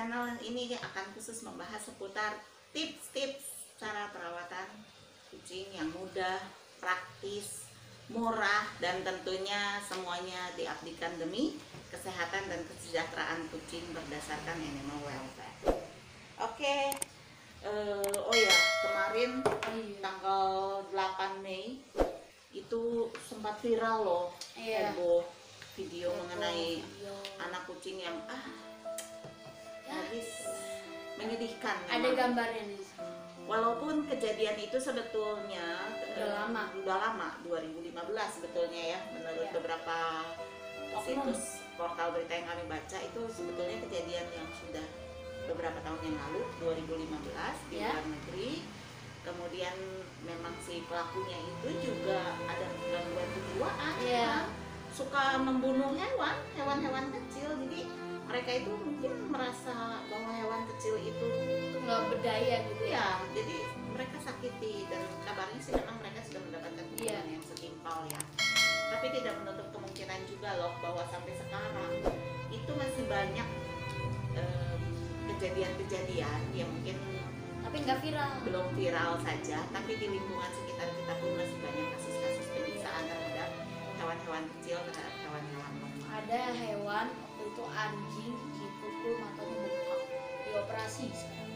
channel ini akan khusus membahas seputar tips-tips cara perawatan kucing yang mudah, praktis, murah, dan tentunya semuanya diabdikan demi kesehatan dan kesejahteraan kucing berdasarkan animal welfare. Oke, oh ya, kemarin tanggal 8 Mei itu sempat viral loh, heboh video mengenai anak kucing yang habis, menyedihkan. Ada gambarnya nih. Walaupun kejadian itu sebetulnya udah lama 2015 sebetulnya ya, menurut beberapa situs portal berita yang kami baca, itu sebetulnya kejadian yang sudah beberapa tahun yang lalu, 2015 di luar negeri. Kemudian memang si pelakunya itu juga ada gangguan kejiwaan, suka membunuh hewan-hewan kecil. Jadi mereka itu mungkin merasa bahwa hewan kecil itu nggak berdaya gitu ya, jadi mereka sakiti, dan kabarnya sih memang mereka sudah mendapatkan hukuman yang setimpal ya. Tapi tidak menutup kemungkinan juga loh bahwa sampai sekarang itu masih banyak kejadian-kejadian yang mungkin tapi nggak viral, belum viral saja, tapi di lingkungan sekitar kita pun masih banyak kasus-kasus penyiksaan terhadap hewan-hewan kecil, terhadap hewan-hewan lemah. Ada hewan waktu itu anjing dipukul matanya bengkak, dioperasi sekarang.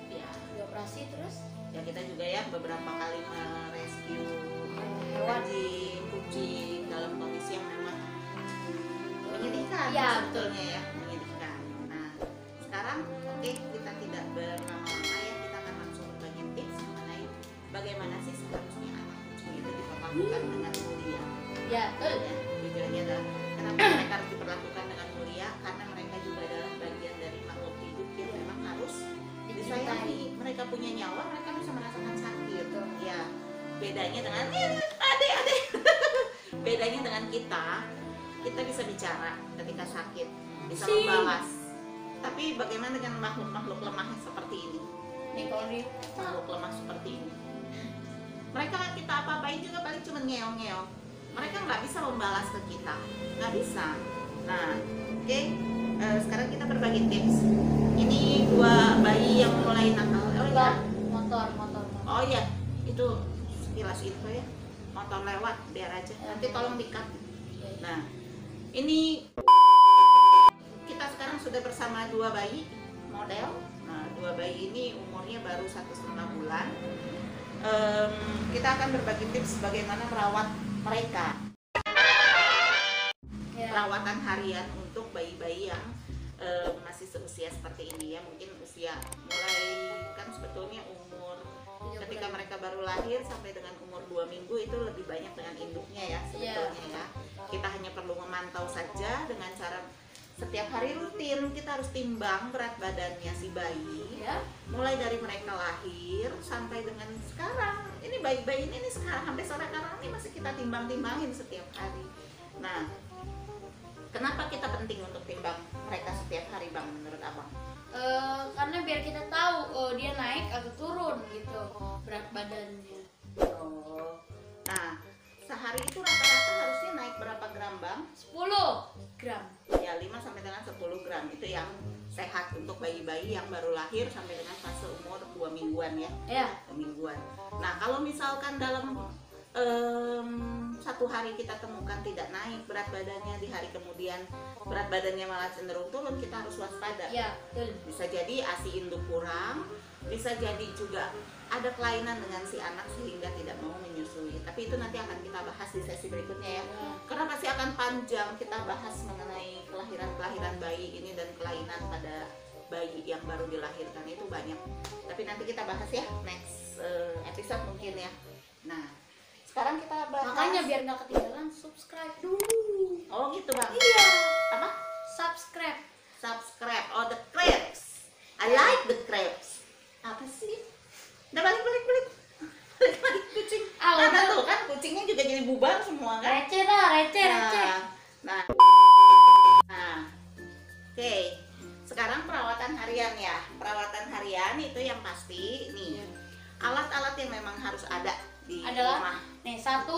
Ya, Dioperasi terus ya kita juga ya beberapa kali merescue hewan anjing, kucing dalam kondisi yang memang menyedihkan sebetulnya ya, menyedihkan. Nah, sekarang kita tidak berlama-lama ya, kita akan langsung berbagi tips mengenai bagaimana sih seharusnya anak kucing itu diperlakukan dengan mulia. ya. Tujuannya adalah kenapa mereka harus diperlakukan dengan mulia, karena mereka juga adalah bagian dari makhluk hidup yang memang harus disayangi. Mereka punya nyawa, mereka bisa merasakan sakit. Ya, bedanya dengan adik-adik. Bedanya dengan kita bisa bicara ketika sakit, bisa membalas. Tapi bagaimana dengan makhluk-makhluk lemah seperti ini? Nih kalau di Makhluk lemah seperti ini, mereka kita apa-apain juga paling cuma ngeong-ngeong. Mereka nggak bisa membalas ke kita, nggak bisa. Nah, sekarang kita berbagi tips. Ini 2 bayi yang mulai nakal. motor. Oh iya, itu sekilas info ya. Motor lewat, biar aja. Nanti tolong di-cut. Nah, ini kita sekarang sudah bersama 2 bayi model. Nah, 2 bayi ini umurnya baru 1,5 bulan. Kita akan berbagi tips bagaimana merawat mereka. Perawatan harian untuk bayi-bayi yang masih seusia seperti ini ya. Mungkin usia mulai, kan sebetulnya umur ketika mereka baru lahir sampai dengan umur 2 minggu itu lebih banyak dengan induknya ya sebetulnya ya. Kita hanya perlu memantau saja dengan cara setiap hari rutin kita harus timbang berat badannya si bayi mulai dari mereka lahir sampai dengan sekarang. Ini bayi-bayi ini sekarang sampai sekarang ini masih kita timbang-timbangin setiap hari. Nah, kenapa kita penting untuk timbang mereka setiap hari, Bang, menurut Abang? Karena biar kita tahu dia naik atau turun gitu berat badannya. Nah, sehari itu rata-rata harusnya naik berapa gram, Bang? 10 gram. Ya, 5 sampai dengan 10 gram itu yang sehat untuk bayi-bayi yang baru lahir sampai dengan fase umur 2 mingguan ya. 2 mingguan. Nah, kalau misalkan dalam 1 hari kita temukan tidak naik berat badannya, di hari kemudian berat badannya malah cenderung turun, kita harus waspada. Bisa jadi ASI induk kurang, bisa jadi juga ada kelainan dengan si anak sehingga tidak mau menyusui. Tapi itu nanti akan kita bahas di sesi berikutnya ya. Karena pasti akan panjang kita bahas mengenai kelahiran bayi ini dan kelainan pada bayi yang baru dilahirkan itu banyak. Tapi nanti kita bahas ya next episode mungkin ya. Nah, sekarang kita bahas. Makanya biar nggak ketinggalan subscribe dulu. Oh gitu, Bang. Iya. Apa? Subscribe. Oh, the crabs. I like the crabs. Apa sih? Udah balik kucing. Ada tuh kan kucingnya juga jadi bubar semua kan? Receh. Nah. Oke. Sekarang perawatan harian ya. Perawatan harian itu yang pasti nih. Alat-alat yang memang harus ada di rumah. Nih, 1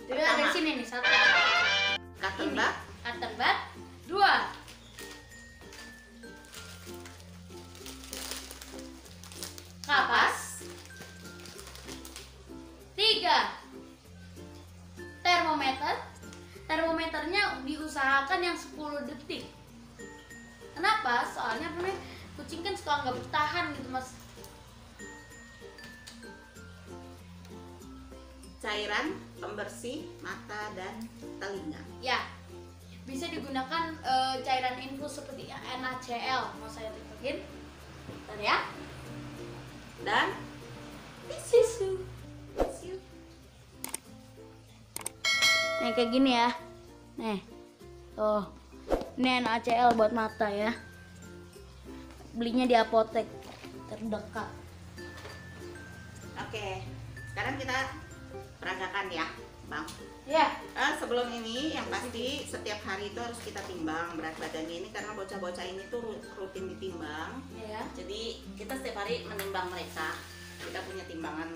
dari sini nih, 1 cotton bud, 2 kapas. 3. Termometer. Termometernya diusahakan yang 10 detik. Kenapa? Soalnya apa namanya, kucing kan suka nggak bertahan gitu mas. Cairan pembersih mata dan telinga. Ya, bisa digunakan cairan infus seperti NaCl. Mau saya tunjukin, bentar ya. Dan Tisu. Nih kayak gini ya. Nih, tuh. Ini NaCl buat mata ya. Belinya di apotek terdekat. oke, sekarang kita peragakan ya, Bang. Ya. Sebelum ini yang pasti setiap hari itu harus kita timbang berat badannya ini, karena bocah-bocah ini tuh rutin ditimbang. Ya. Jadi kita setiap hari menimbang mereka. Kita punya timbangan,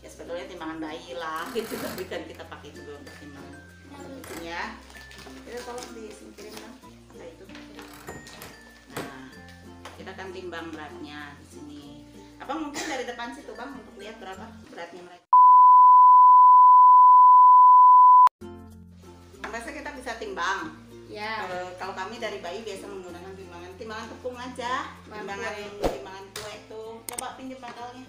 ya sebetulnya timbangan bayi lah gitu, tapi kan kita pakai juga untuk timbangan kucingnya. Kita tolong disingkirin Bang, apa itu? Nah, kita akan timbang beratnya di sini. Abang mungkin dari depan situ Bang untuk lihat berapa beratnya mereka. Biasa kita bisa timbang. Ya. Kalau kami dari bayi biasa menggunakan timbangan tepung aja, timbangan kue tuh. Coba pinjam bantalnya.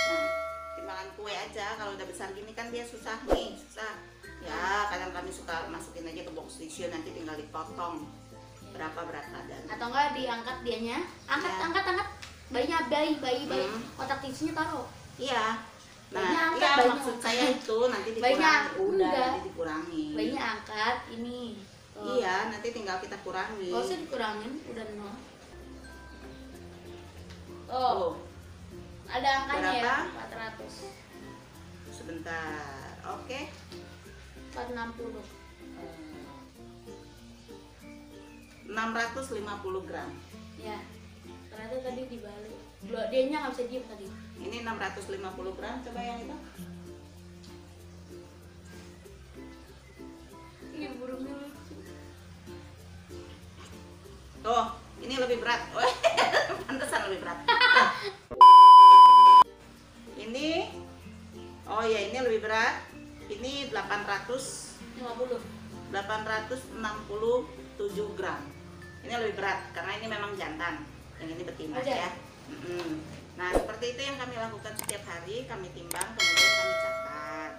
Nah, timbangan kue aja. Kalau udah besar gini kan dia susah nih, susah. Ya, kadang kami suka masukin aja ke box tissue, nanti tinggal dipotong berapa berat badan. Atau enggak diangkat dianya? Angkat. Bayi. Kotak tisunya taruh. Iya. Bayinya Nah, angkat, iya bayinya maksud saya itu nanti Bayinya dikurangi. Udah enggak. nanti dikurangi. Bayinya angkat ini. Tuh. Iya, nanti tinggal kita kurangi. Gak usah dikurangin, udah 0. Tuh, Oh, ada angkanya berapa? ya, 400. sebentar. Oke. 460. 650 gram. Ya. Ternyata tadi dibalik. Dianya nggak bisa diem tadi. Ini 650 gram, coba yang itu. Iya, burungnya lucu. Tuh, ini lebih berat. Pantesan lebih berat. Ini, oh ya ini lebih berat. Ini 50. 867 gram. Ini lebih berat karena ini memang jantan. Yang ini betina Aja. ya. Nah seperti itu yang kami lakukan setiap hari. Kami timbang, kemudian kami catat.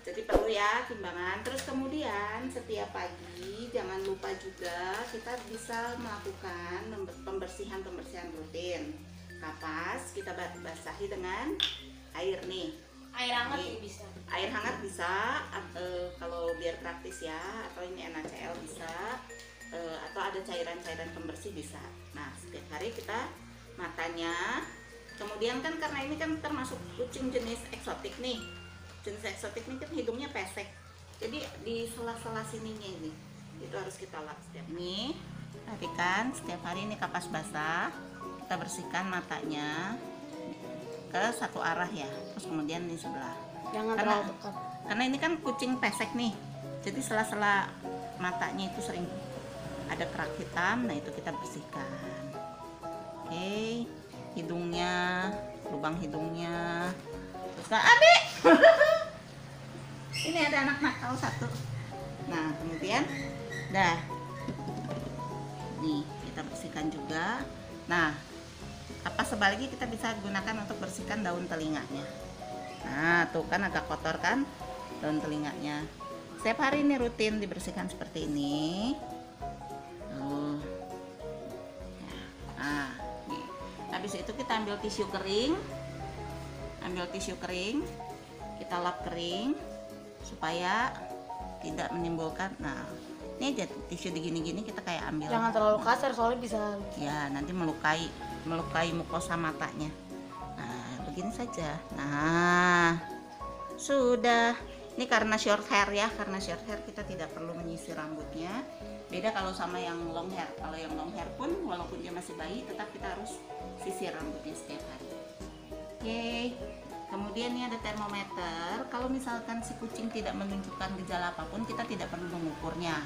Jadi perlu ya timbangan. Terus kemudian setiap pagi jangan lupa juga kita bisa melakukan pembersihan rutin. Kapas kita basahi dengan air nih. Air hangat Nih, ya bisa. air hangat bisa, kalau biar praktis ya, atau ini NaCl bisa, atau ada cairan-cairan pembersih bisa. Nah setiap hari kita matanya, kemudian kan karena ini kan termasuk kucing jenis eksotik nih, jenis eksotik ini kan hidungnya pesek, jadi di sela-sela sininya ini itu harus kita lap setiap ini. Perhatikan setiap hari ini kapas basah, kita bersihkan matanya ke satu arah ya, terus kemudian di sebelah. Jangan Karena- terlalu dekat. Karena ini kan kucing pesek nih, jadi sela-sela matanya itu sering ada kerak hitam, nah itu kita bersihkan. Oke, hidungnya, lubang hidungnya. Terus adik, ini ada anak nakal satu. Nah kemudian, dah, nih kita bersihkan juga. Nah, apa sebaliknya kita bisa gunakan untuk bersihkan daun telinganya. Nah tuh kan agak kotor kan daun telinganya. Setiap hari ini rutin dibersihkan seperti ini. Tuh. Nah, nih. Habis itu kita ambil tisu kering, kita lap kering supaya tidak menimbulkan. Nah, ini aja tisu digini-gini kita kayak ambil. Jangan terlalu kasar soalnya bisa. Ya nanti melukai mukosa matanya. Nah begini saja. Nah sudah. Ini karena short hair ya, karena short hair kita tidak perlu menyisir rambutnya. Beda kalau sama yang long hair. Kalau yang long hair pun walaupun dia masih bayi tetap kita harus sisir rambutnya setiap hari. Oke. Kemudian ini ada termometer. Kalau misalkan si kucing tidak menunjukkan gejala apapun, kita tidak perlu mengukurnya.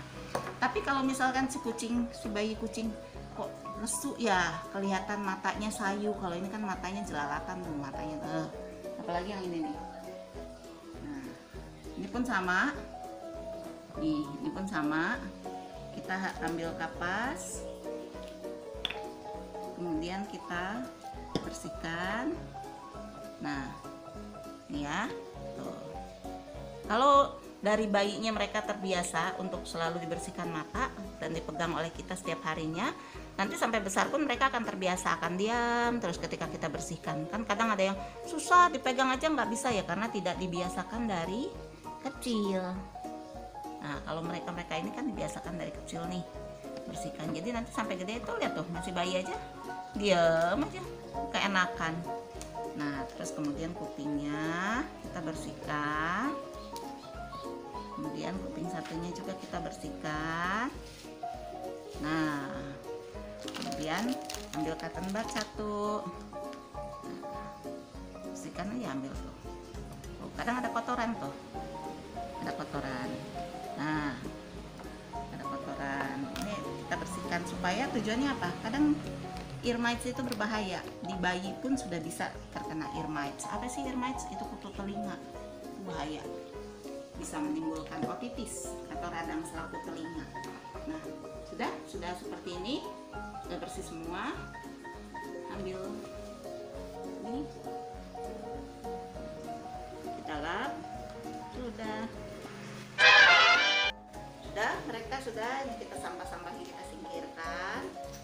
Tapi kalau misalkan si bayi kucing kok lesu ya, kelihatan matanya sayu. Kalau ini kan matanya jelalatan tuh matanya. Apalagi yang ini nih. Nah, ini pun sama. Nih, ini pun sama. Kita ambil kapas. Kemudian kita bersihkan. Nah, ini ya. Tuh. Kalau dari bayinya mereka terbiasa untuk selalu dibersihkan mata dan dipegang oleh kita setiap harinya, nanti sampai besar pun mereka akan terbiasa, akan diam terus ketika kita bersihkan. Kan kadang ada yang susah dipegang aja nggak bisa ya, karena tidak dibiasakan dari kecil. Nah, kalau mereka ini kan dibiasakan dari kecil nih bersihkan. Jadi nanti sampai gede itu lihat tuh, masih bayi aja diam aja, keenakan. Nah, terus kemudian kupingnya kita bersihkan. Kemudian kuping satunya juga kita bersihkan. Nah, kemudian ambil cotton bud satu. Nah, bersihkan aja, ambil tuh. Oh, kadang ada kotoran tuh. Ada kotoran. Nah, ada kotoran. Ini kita bersihkan supaya tujuannya apa? Kadang ear mites itu berbahaya. Di bayi pun sudah bisa terkena ear mites. Apa sih ear mites? Itu kutu telinga. Itu bahaya. Bisa menimbulkan otitis atau radang selaput telinga. Nah, sudah seperti ini, sudah bersih semua. Ambil ini, kita lap. Mereka sudah, ini kita sampah-sampahnya kita singkirkan.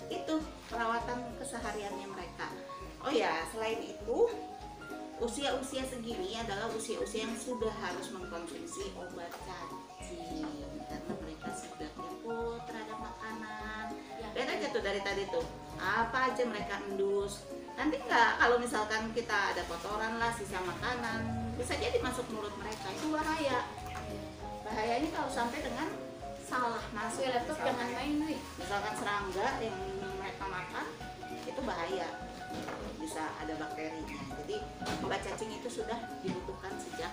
Itu perawatan kesehariannya mereka. Oh ya, selain itu, usia-usia segini adalah usia-usia yang sudah harus mengkonsumsi obat cacing karena mereka sudah kepo terhadap makanan. Lihat aja tuh dari tadi tuh, apa aja mereka endus. Nanti kalau misalkan kita ada kotoran lah, sisa makanan, bisa jadi masuk mulut mereka, itu bahaya. Bahayanya kalau sampai dengan salah masuk. Laptop jangan main nih. Misalkan serangga yang mereka makan, itu bahaya, bisa ada bakterinya. Jadi obat cacing itu sudah dibutuhkan sejak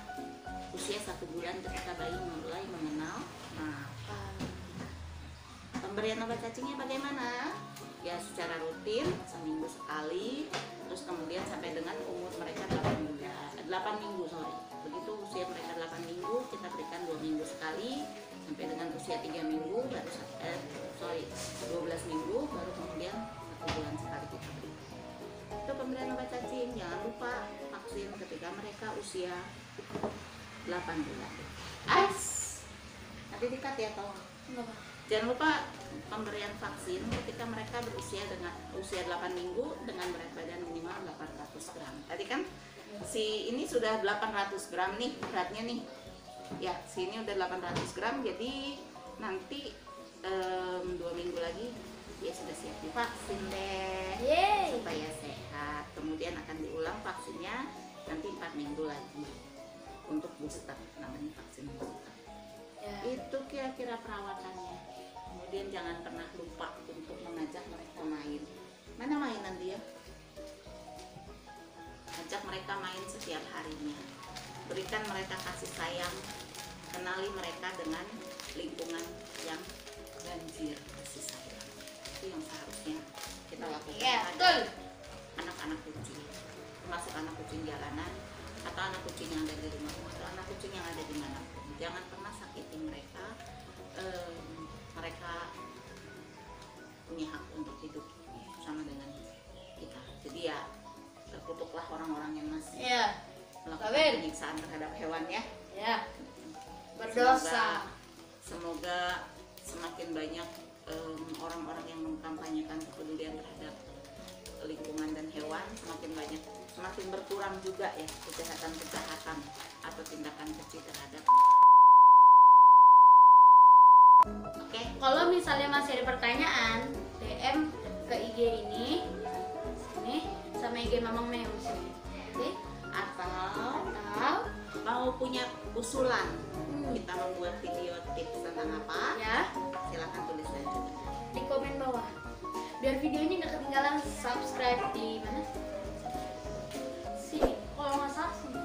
usia 1 bulan ketika bayi mulai mengenal makan. Pemberian obat cacingnya bagaimana? Ya secara rutin, seminggu sekali, terus kemudian sampai dengan umur mereka 8 minggu. Begitu usia mereka 8 minggu, kita berikan 2 minggu sekali, sampai dengan usia 3 minggu, 12 minggu, baru kemudian 1 bulan sekali kita berikan. Itu pemberian obat cacing. Jangan lupa vaksin ketika mereka usia 8 bulan. Nanti dikat ya tolong. Jangan lupa pemberian vaksin ketika mereka berusia dengan usia 8 minggu dengan berat badan minimal 800 gram. Tadi kan si ini sudah 800 gram nih beratnya nih. Ya, sini udah 800 gram, jadi nanti 2 minggu lagi dia sudah siap divaksin deh. Yeay. Supaya sehat. Kemudian akan diulang vaksinnya nanti 4 minggu lagi untuk booster, namanya vaksin booster. Ya. Itu kira-kira perawatannya. Kemudian jangan pernah lupa untuk mengajak mereka main. Mana mainan dia? Ajak mereka main setiap harinya. Berikan mereka kasih sayang. Kenali mereka dengan lingkungan yang banjir kasih sayang. Itu yang seharusnya kita lakukan pada anak-anak kucing, termasuk anak kucing jalanan atau anak kucing yang ada di rumah atau anak kucing yang ada di manapun. Jangan pernah sakiti mereka. Mereka punya hak untuk hidup sama dengan kita. Jadi ya terkutuklah orang-orang yang masih melakukan penyiksaan terhadap hewan ya. Berdosa. Semoga semakin banyak orang-orang yang mengkampanyekan kepedulian terhadap lingkungan dan hewan, semakin berkurang juga ya kejahatan-kejahatan atau tindakan keji terhadap. Oke. Kalau misalnya masih ada pertanyaan, DM ke IG ini sama IG Mamang Meo sini. Oke? Atau mau punya usulan kita membuat video tips tentang apa? Ya. Silahkan tulis aja Di komen bawah. Biar videonya nggak ketinggalan, subscribe di mana? Sini. Kalau nggak salah sini.